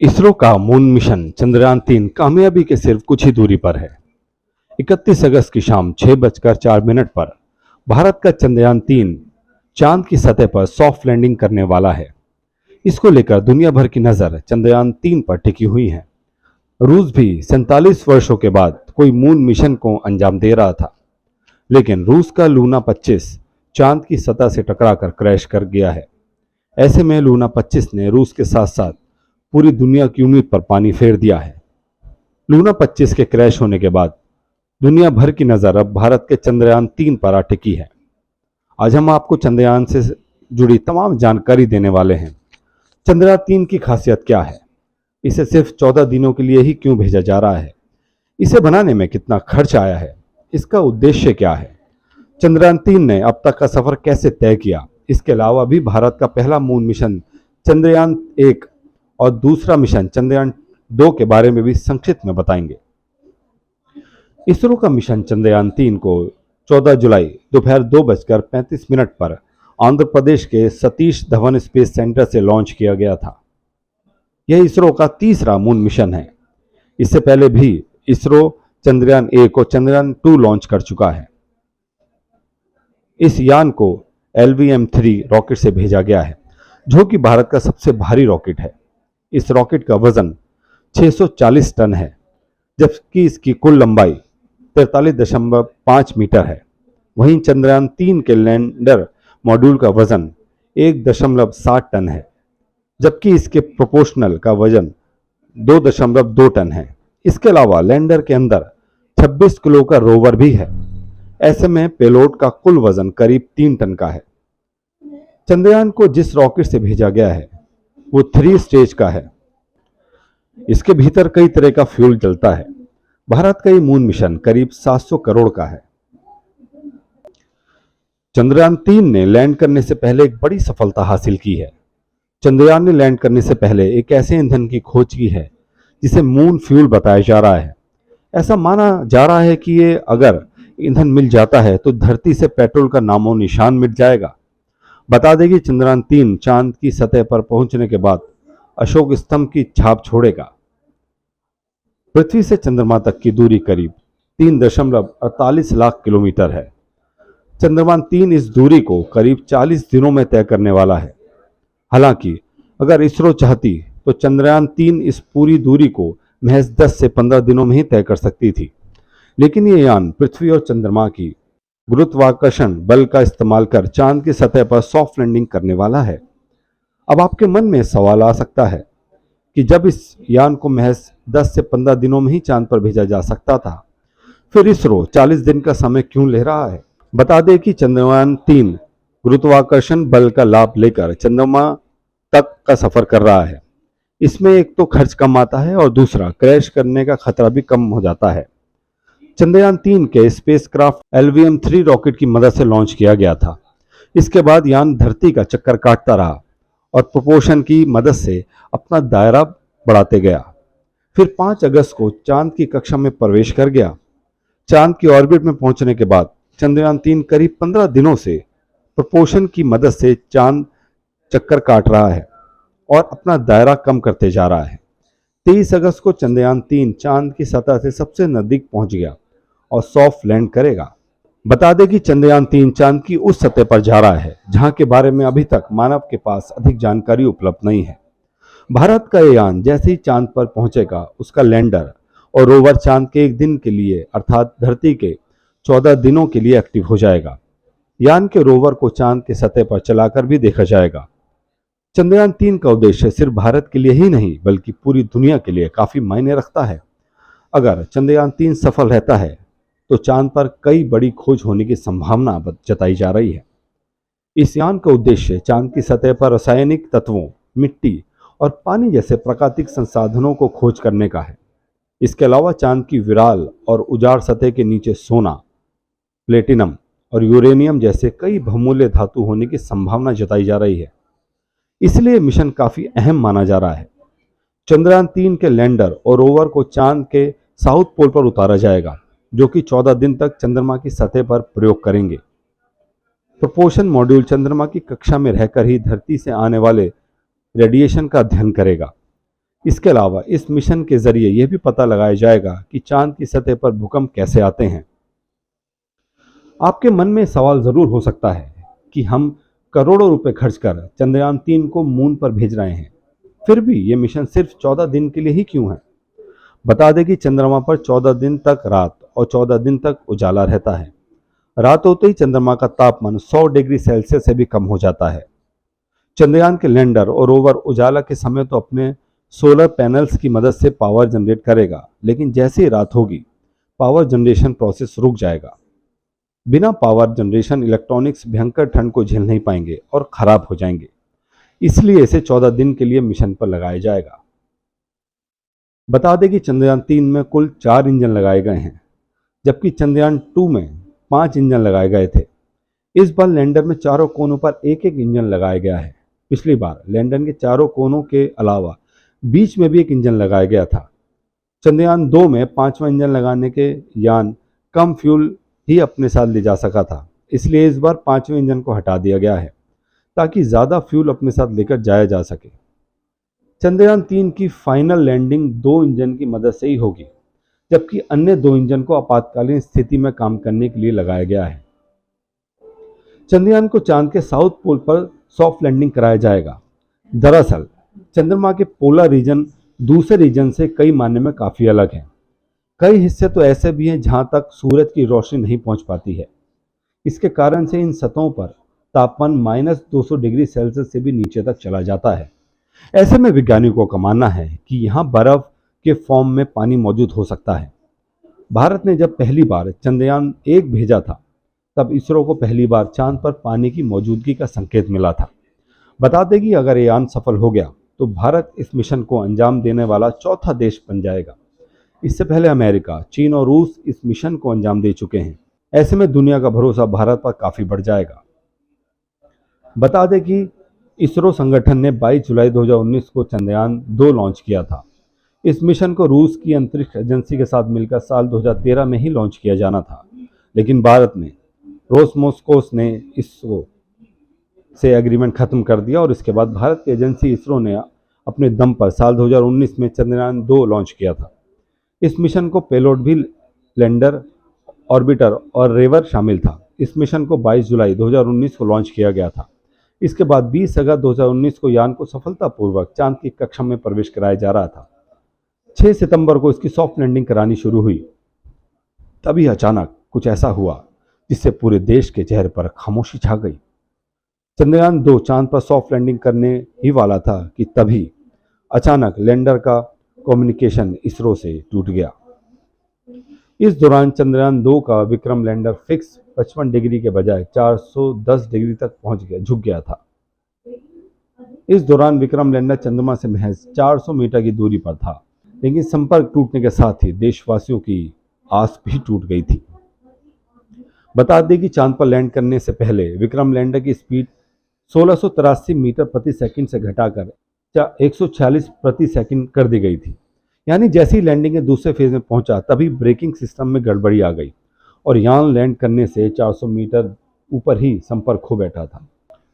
इसरो का moon mission Chandrayaan-3 कामयाबी के सिर्फ कुछ ही दूरी पर है। 31 अगस्त की शाम 6:04 पर भारत का चंद्रयान-3 चांद की सतह पर सॉफ्ट लैंडिंग करने वाला है। इसको लेकर दुनिया भर की नजर चंद्रयान-3 पर टिकी हुई है। रूस भी 47 वर्षों के बाद कोई मून मिशन को अंजाम दे रहा था, लेकिन रूस का लूना 25 चांद की सतह से टकराकर क्रैश कर गया है। ऐसे में लूना 25 ने रूस के साथ साथ पूरी दुनिया की उम्मीद पर पानी फेर दिया है। लूना 25 के क्रैश होने के बाद दुनिया भर की नज़र अब भारत के चंद्रयान-3 पर आ टिकी है। आज हम आपको चंद्रयान से जुड़ी तमाम जानकारी देने वाले हैं। चंद्रयान-3 की खासियत क्या है? इसे सिर्फ 14 दिनों के लिए ही क्यों भेजा जा रहा है? इसे बनाने में कितना खर्च आया है? इसका उद्देश्य क्या है? चंद्रयान-3 ने अब तक का सफर कैसे तय किया? इसके अलावा भी भारत का पहला मून मिशन चंद्रयान-1 और दूसरा मिशन चंद्रयान-2 के बारे में भी संक्षिप्त में बताएंगे। इसरो का मिशन चंद्रयान-3 को 14 जुलाई दोपहर 2:35 पर आंध्र प्रदेश के सतीश धवन स्पेस सेंटर से लॉन्च किया गया था। यह इसरो का तीसरा मून मिशन है। इससे पहले भी इसरो चंद्रयान-1 और चंद्रयान-2 लॉन्च कर चुका है। इस यान को LVM-3 रॉकेट से भेजा गया है, जो कि भारत का सबसे भारी रॉकेट है। इस रॉकेट का वजन 640 टन है, जबकि इसकी कुल लंबाई 43.5 मीटर है। वहीं चंद्रयान-3 के लैंडर मॉड्यूल का वजन 1.7 टन है, जबकि इसके प्रोपोर्शनल का वजन 2.2 टन है। इसके अलावा लैंडर के अंदर 26 किलो का रोवर भी है। ऐसे में पेलोड का कुल वजन करीब 3 टन का है। चंद्रयान को जिस रॉकेट से भेजा गया है वो 3 स्टेज का है। इसके भीतर कई तरह का फ्यूल जलता है। भारत का ये मून मिशन करीब 700 करोड़ का है। चंद्रयान-3 ने लैंड करने से पहले एक बड़ी सफलता हासिल की है। चंद्रयान ने लैंड करने से पहले एक ऐसे ईंधन की खोज की है जिसे मून फ्यूल बताया जा रहा है। ऐसा माना जा रहा है कि ये अगर ईंधन मिल जाता है तो धरती से पेट्रोल का नामो निशान मिट जाएगा। बता दें कि चंद्रयान-3 चांद की सतह पर पहुंचने के बाद अशोक स्तंभ की छाप छोड़ेगा। पृथ्वी से चंद्रमा तक की दूरी करीब 3.48 लाख किलोमीटर है। चंद्रयान-3 इस दूरी को करीब 40 दिनों में तय करने वाला है। हालांकि अगर इसरो चाहती तो चंद्रयान-3 इस पूरी दूरी को महज 10 से 15 दिनों में ही तय कर सकती थी, लेकिन ये यान पृथ्वी और चंद्रमा की गुरुत्वाकर्षण बल का इस्तेमाल कर चांद की सतह पर सॉफ्ट लैंडिंग करने वाला है। अब आपके मन में सवाल आ सकता है कि जब इस यान को महज 10 से 15 दिनों में ही चांद पर भेजा जा सकता था, फिर इसरो 40 दिन का समय क्यों ले रहा है? बता दें कि चंद्रयान-3 गुरुत्वाकर्षण बल का लाभ लेकर चंद्रमा तक का सफर कर रहा है। इसमें एक तो खर्च कम आता है और दूसरा क्रैश करने का खतरा भी कम हो जाता है। चंद्रयान-3 के स्पेसक्राफ्ट LVM-3 रॉकेट की मदद से लॉन्च किया गया था। इसके बाद यान धरती का चक्कर काटता रहा और प्रोपोर्शन की मदद से अपना दायरा बढ़ाते गया। फिर 5 अगस्त को चांद की कक्षा में प्रवेश कर गया। चांद की ऑर्बिट में पहुंचने के बाद चंद्रयान-3 करीब 15 दिनों से प्रोपोर्शन की मदद से चांद चक्कर काट रहा है और अपना दायरा कम करते जा रहा है। 23 अगस्त को चंद्रयान-3 चांद की सतह से सबसे नजदीक पहुंच गया और सॉफ्ट लैंड करेगा। बता दें कि चंद्रयान-3 चांद की उस सतह पर जा रहा है जहां के बारे में अभी तक मानव के पास अधिक जानकारी उपलब्ध नहीं है। भारत का ये यान जैसे ही चांद पर पहुंचेगा, उसका लैंडर और रोवर चांद के एक दिन के लिए अर्थात धरती के 14 दिनों के लिए एक्टिव हो जाएगा। यान के रोवर को चांद की सतह पर चलाकर भी देखा जाएगा। चंद्रयान-3 का उद्देश्य सिर्फ भारत के लिए ही नहीं बल्कि पूरी दुनिया के लिए काफी मायने रखता है। अगर चंद्रयान-3 सफल रहता है तो चांद पर कई बड़ी खोज होने की संभावना जताई जा रही है। इस यान का उद्देश्य चांद की सतह पर रासायनिक तत्वों, मिट्टी और पानी जैसे प्राकृतिक संसाधनों को खोज करने का है। इसके अलावा चांद की विराल और उजाड़ सतह के नीचे सोना, प्लेटिनम और यूरेनियम जैसे कई बहुमूल्य धातु होने की संभावना जताई जा रही है। इसलिए मिशन काफी अहम माना जा रहा है। चंद्रयान-3 के लैंडर और रोवर को चांद के साउथ पोल पर उतारा जाएगा, जो कि 14 दिन तक चंद्रमा की सतह पर प्रयोग करेंगे। प्रोपोर्शन मॉड्यूल चंद्रमा की कक्षा में रहकर ही धरती से आने वाले रेडिएशन का अध्ययन करेगा। इसके अलावा इस मिशन के जरिए यह भी पता लगाया जाएगा कि चांद की सतह पर भूकंप कैसे आते हैं। आपके मन में सवाल जरूर हो सकता है कि हम करोड़ों रुपए खर्च कर चंद्रयान 3 को मून पर भेज रहे हैं, फिर भी ये मिशन सिर्फ 14 दिन के लिए ही क्यों है? बता दें कि चंद्रमा पर 14 दिन तक रात और 14 दिन तक उजाला रहता है। रात होते ही चंद्रमा का तापमान 100 डिग्री सेल्सियस से भी कम हो जाता है। चंद्रयान के लैंडर और रोवर उजाला के समय तो अपने सोलर पैनल्स की मदद से पावर जनरेट करेगा, लेकिन जैसे ही रात होगी पावर जनरेशन प्रोसेस रुक जाएगा। बिना पावर जनरेशन इलेक्ट्रॉनिक्स भयंकर ठंड को झेल नहीं पाएंगे और खराब हो जाएंगे। इसलिए इसे 14 दिन के लिए मिशन पर लगाया जाएगा। बता दें कि चंद्रयान 3 में कुल 4 इंजन लगाए गए हैं, जबकि चंद्रयान 2 में 5 इंजन लगाए गए थे। इस बार लैंडर में चारों कोनों पर एक एक इंजन लगाया गया है। पिछली बार लैंडर के चारों कोनों के अलावा बीच में भी एक इंजन लगाया गया था। चंद्रयान 2 में 5वां इंजन लगाने के यान कम फ्यूल ही अपने साथ ले जा सका था, इसलिए इस बार 5वें इंजन को हटा दिया गया है ताकि ज़्यादा फ्यूल अपने साथ लेकर जाया जा सके। चंद्रयान 3 की फाइनल लैंडिंग 2 इंजन की मदद से ही होगी, जबकि अन्य 2 इंजन को आपातकालीन स्थिति में काम करने के लिए लगाया गया है। चंद्रयान को चांद के साउथ पोल पर सॉफ्ट लैंडिंग कराया जाएगा। दरअसल चंद्रमा के पोलर रीजन दूसरे रीजन से कई मायने में काफ़ी अलग हैं। कई हिस्से तो ऐसे भी हैं जहां तक सूरज की रोशनी नहीं पहुंच पाती है। इसके कारण से इन सतहों पर तापमान -200 डिग्री सेल्सियस से भी नीचे तक चला जाता है। ऐसे में वैज्ञानिकों का मानना है कि यहाँ बर्फ के फॉर्म में पानी मौजूद हो सकता है। भारत ने जब पहली बार चंद्रयान 1 भेजा था, तब इसरो को पहली बार चांद पर पानी की मौजूदगी का संकेत मिला था। बता दें कि अगर ये यान सफल हो गया तो भारत इस मिशन को अंजाम देने वाला चौथा देश बन जाएगा। इससे पहले अमेरिका, चीन और रूस इस मिशन को अंजाम दे चुके हैं। ऐसे में दुनिया का भरोसा भारत पर काफी बढ़ जाएगा। बता दें कि इसरो संगठन ने 22 जुलाई 2019 को चंद्रयान 2 लॉन्च किया था। इस मिशन को रूस की अंतरिक्ष एजेंसी के साथ मिलकर साल 2013 में ही लॉन्च किया जाना था, लेकिन भारत में रोसमोस्कोस ने इसरो से एग्रीमेंट खत्म कर दिया और इसके बाद भारत की एजेंसी इसरो ने अपने दम पर साल 2019 में चंद्रयान 2 लॉन्च किया था। इस मिशन को पेलोड भी लैंडर, ऑर्बिटर और रेवर शामिल था। इस मिशन को 22 जुलाई 2019 को लॉन्च किया गया था। इसके बाद 20 अगस्त 2019 को यान को सफलतापूर्वक चांद की कक्षा में प्रवेश कराया जा रहा था। 6 सितंबर को इसकी सॉफ्ट लैंडिंग करानी शुरू हुई। तभी अचानक कुछ ऐसा हुआ जिससे पूरे देश के चेहरे पर खामोशी छा गई। चंद्रयान 2 चांद पर सॉफ्ट लैंडिंग करने ही वाला था कि तभी अचानक लैंडर का कम्युनिकेशन इसरो से टूट गया। इस दौरान चंद्रयान 2 का विक्रम लैंडर फिक्स 55 डिग्री के बजाय 410 डिग्री तक झुक गया था। इस दौरान विक्रम लैंडर चंद्रमा से महज 400 मीटर की दूरी पर था, लेकिन संपर्क टूटने के साथ ही देशवासियों की आस भी टूट गई थी। बता दें कि चांद पर लैंड करने से पहले विक्रम लैंडर की स्पीड 1683 मीटर प्रति सेकंड से घटाकर 146 प्रति सेकंड कर दी गई थी। यानी जैसी लैंडिंग के दूसरे फेज में पहुंचा तभी ब्रेकिंग सिस्टम में गड़बड़ी आ गई और यान लैंड करने से 400 मीटर ऊपर ही संपर्क खो बैठा था।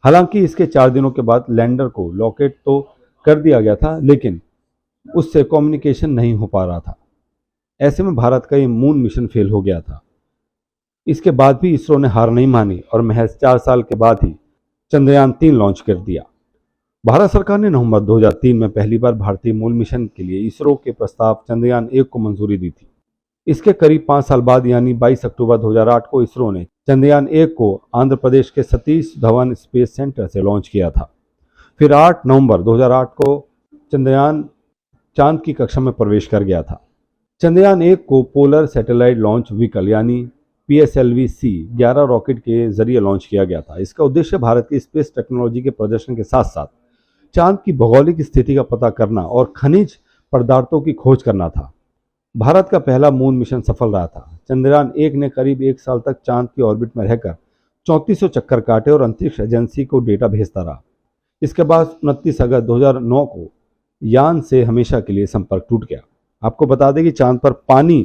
हालांकि इसके 4 दिनों के बाद लैंडर को लॉकेट तो कर दिया गया था, लेकिन उससे कम्युनिकेशन नहीं हो पा रहा था। ऐसे में भारत का ये मून मिशन फेल हो गया था। इसके बाद भी इसरो ने हार नहीं मानी और महज 4 साल के बाद ही चंद्रयान 3 लॉन्च कर दिया। भारत सरकार ने नवंबर 2003 में पहली बार भारतीय मून मिशन के लिए इसरो के प्रस्ताव चंद्रयान 1 को मंजूरी दी थी। इसके करीब 5 साल बाद यानी 22 अक्टूबर 2008 को इसरो ने चंद्रयान 1 को आंध्र प्रदेश के सतीश धवन स्पेस सेंटर से लॉन्च किया था। फिर 8 नवंबर 2008 को चंद्रयान चांद की कक्षा में प्रवेश कर गया था। चंद्रयान 1 को पोलर सैटेलाइट लॉन्च व्हीकल यानी PSLV-C 11 रॉकेट के जरिए लॉन्च किया गया था। इसका उद्देश्य भारत की स्पेस टेक्नोलॉजी के प्रदर्शन के साथ साथ चांद की भौगोलिक स्थिति का पता करना और खनिज पदार्थों की खोज करना था। भारत का पहला मून मिशन सफल रहा था। चंद्रयान 1 ने करीब 1 साल तक चांद की ऑर्बिट में रहकर 3400 चक्कर काटे और अंतरिक्ष एजेंसी को डेटा भेजता रहा। इसके बाद 29 अगस्त 2009 को यान से हमेशा के लिए संपर्क टूट गया। आपको बता दें कि चांद पर पानी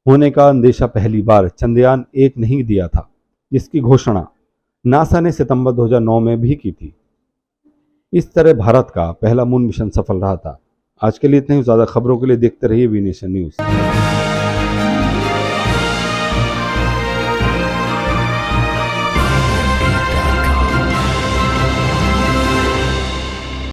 होने का अंदेशा पहली बार चंद्रयान 1 ने ही दिया था, जिसकी घोषणा नासा ने सितंबर 2009 में भी की थी। इस तरह भारत का पहला मून मिशन सफल रहा था। आज के लिए इतने ही, ज़्यादा खबरों के लिए देखते रहिए वी नेशन न्यूज़।